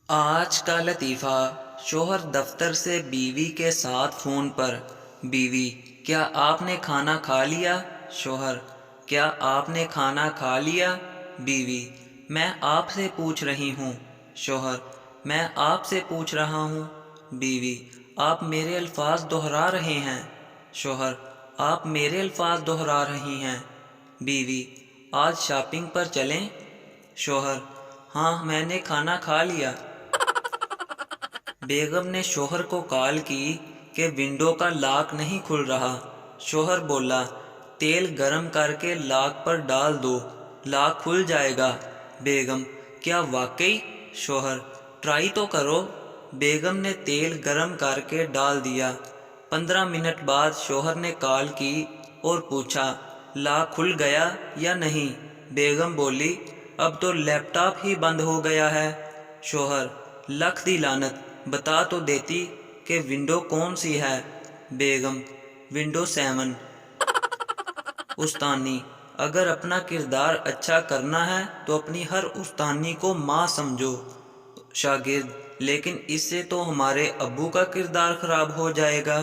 آج کا لطیفہ۔ شوہر دفتر سے بیوی کے ساتھ فون پر۔ بیوی: کیا آپ نے کھانا کھا لیا؟ شوہر: کیا آپ نے کھانا کھا لیا؟ بیوی: میں آپ سے پوچھ رہی ہوں۔ شوہر: میں آپ سے پوچھ رہا ہوں۔ بیوی: آپ میرے الفاظ دہرا رہے ہیں۔ شوہر: آپ میرے الفاظ دہرا رہی ہیں۔ بیوی: آج شاپنگ پر چلیں؟ شوہر: ہاں، میں نے کھانا کھا لیا۔ بیگم نے شوہر کو کال کی کہ ونڈو کا لاک نہیں کھل رہا۔ شوہر بولا: تیل گرم کر کے لاک پر ڈال دو، لاک کھل جائے گا۔ بیگم: کیا واقعی؟ شوہر: ٹرائی تو کرو۔ بیگم نے تیل گرم کر کے ڈال دیا۔ 15 منٹ بعد شوہر نے کال کی اور پوچھا: لاک کھل گیا یا نہیں؟ بیگم بولی: اب تو لیپ ٹاپ ہی بند ہو گیا ہے۔ شوہر: لکھ دی لعنت، بتا تو دیتی کہ ونڈو کون سی ہے؟ بیگم: ونڈو 7۔ استانی: اگر اپنا کردار اچھا کرنا ہے تو اپنی ہر استانی کو ماں سمجھو۔ شاگرد: لیکن اس سے تو ہمارے ابو کا کردار خراب ہو جائے گا۔